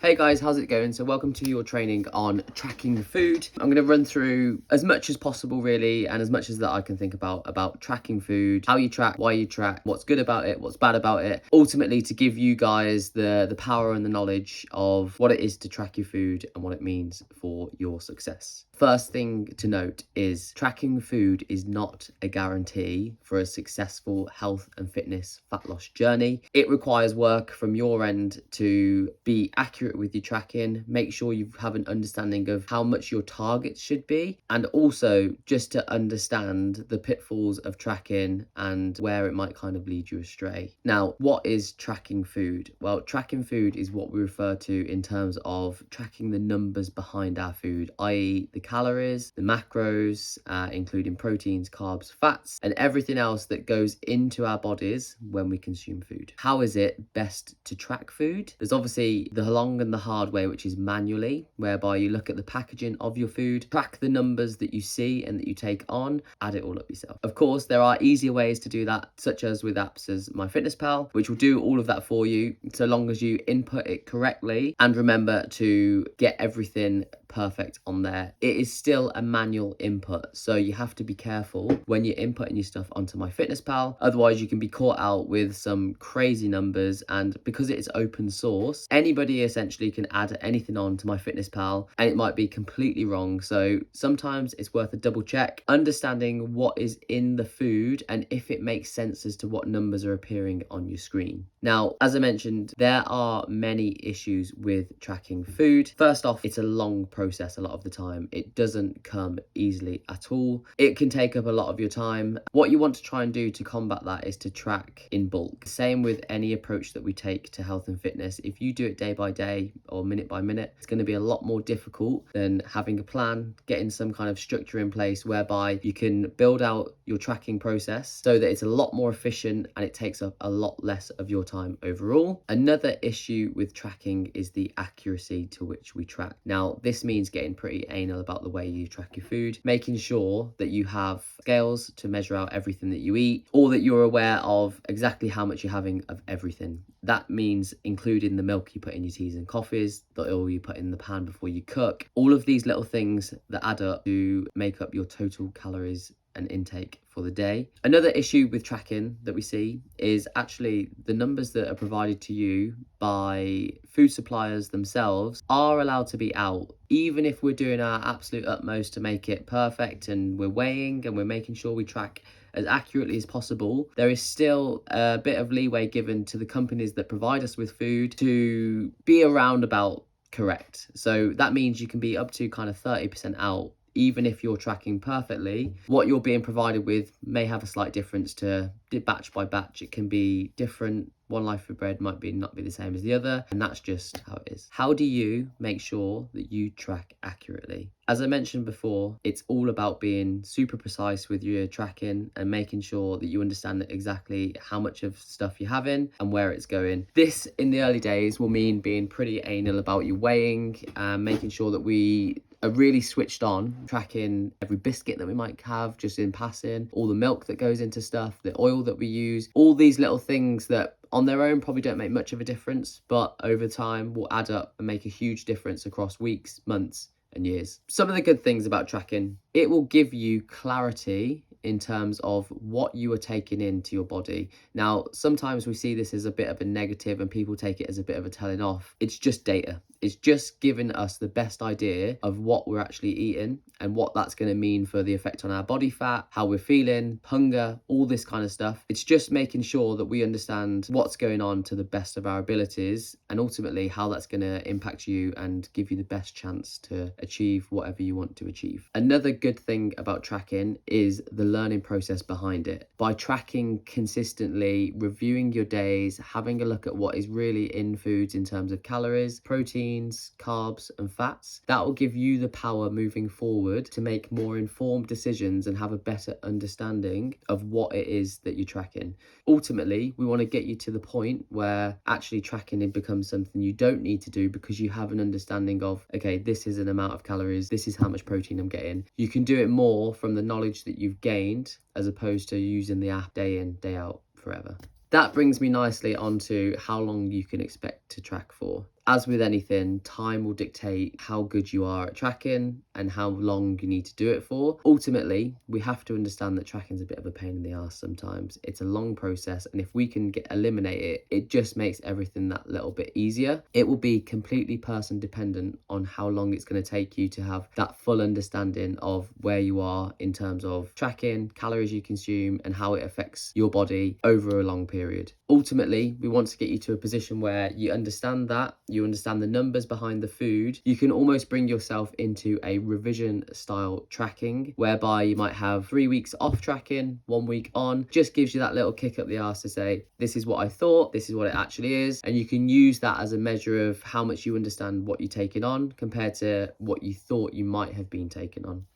Hey guys, how's it going? So welcome to your training on tracking food. I'm going to run through as much as possible really, and as much as that I can think about tracking food, how you track, why you track, what's good about it, what's bad about it, ultimately to give you guys the power and the knowledge of what it is to track your food and what it means for your success. First thing to note is tracking food is not a guarantee for a successful health and fitness fat loss journey. It requires work from your end to be accurate with your tracking, make sure you have an understanding of how much your targets should be, and also just to understand the pitfalls of tracking and where it might kind of lead you astray. Now, what is tracking food? Well, tracking food is what we refer to in terms of tracking the numbers behind our food, i.e. the calories, the macros, including proteins, carbs, fats, and everything else that goes into our bodies when we consume food. How is it best to track food? There's obviously the long and the hard way, which is manually, whereby you look at the packaging of your food, track the numbers that you see and that you take on, add it all up yourself. Of course, there are easier ways to do that, such as with apps as MyFitnessPal, which will do all of that for you, so long as you input it correctly and remember to get everything perfect on there. It is still a manual input, so you have to be careful when you're inputting your stuff onto MyFitnessPal. Otherwise, you can be caught out with some crazy numbers, and because it's open source, anybody essentially can add anything on to MyFitnessPal and it might be completely wrong. So sometimes it's worth a double check, understanding what is in the food and if it makes sense as to what numbers are appearing on your screen. Now, as I mentioned, there are many issues with tracking food. First off, it's a long process a lot of the time. It doesn't come easily at all. It can take up a lot of your time. What you want to try and do to combat that is to track in bulk. Same with any approach that we take to health and fitness. If you do it day by day or minute by minute, it's going to be a lot more difficult than having a plan, getting some kind of structure in place whereby you can build out your tracking process so that it's a lot more efficient and it takes up a lot less of your time overall. Another issue with tracking is the accuracy to which we track. Now, this means getting pretty anal about the way you track your food, making sure that you have scales to measure out everything that you eat, or that you're aware of exactly how much you're having of everything. That means including the milk you put in your teas and coffees, the oil you put in the pan before you cook, all of these little things that add up to make up your total calories and intake for the day. Another issue with tracking that we see is actually the numbers that are provided to you by food suppliers themselves are allowed to be out. Even if we're doing our absolute utmost to make it perfect and we're weighing and we're making sure we track as accurately as possible, there is still a bit of leeway given to the companies that provide us with food to be around about correct. So that means you can be up to kind of 30% out. Even if you're tracking perfectly, what you're being provided with may have a slight difference to batch by batch. It can be different. One loaf of bread might not be the same as the other, and that's just how it is. How do you make sure that you track accurately? As I mentioned before, it's all about being super precise with your tracking and making sure that you understand exactly how much of stuff you're having and where it's going. This, in the early days, will mean being pretty anal about your weighing and making sure that we are really switched on, tracking every biscuit that we might have just in passing, all the milk that goes into stuff, the oil that we use, all these little things that on their own probably don't make much of a difference, but over time will add up and make a huge difference across weeks, months, and years. Some of the good things about tracking: it will give you clarity in terms of what you are taking into your body. Now, sometimes we see this as a bit of a negative and people take it as a bit of a telling off. It's just data. It's just giving us the best idea of what we're actually eating and what that's going to mean for the effect on our body fat, how we're feeling, hunger, all this kind of stuff. It's just making sure that we understand what's going on to the best of our abilities and ultimately how that's going to impact you and give you the best chance to achieve whatever you want to achieve. Another good thing about tracking is the learning process behind it. By tracking consistently, reviewing your days, having a look at what is really in foods in terms of calories, proteins, carbs, and fats, that will give you the power moving forward to make more informed decisions and have a better understanding of what it is that you're tracking. Ultimately, we want to get you to the point where actually tracking it becomes something you don't need to do because you have an understanding of, okay, this is an amount of calories, this is how much protein I'm getting. You can do it more from the knowledge that you've gained as opposed to using the app day in, day out forever. That brings me nicely onto how long you can expect to track for. as with anything, time will dictate how good you are at tracking and how long you need to do it for. Ultimately, we have to understand that tracking is a bit of a pain in the ass sometimes. It's a long process, and if we can eliminate it, it just makes everything that little bit easier. It will be completely person dependent on how long it's going to take you to have that full understanding of where you are in terms of tracking, calories you consume, and how it affects your body over a long period. Ultimately, we want to get you to a position where you understand that, you understand the numbers behind the food. You can almost bring yourself into a revision style tracking, whereby you might have 3 weeks off tracking, 1 week on. Just gives you that little kick up the arse to say, this is what I thought, this is what it actually is. And you can use that as a measure of how much you understand what you're taking on compared to what you thought you might have been taking on.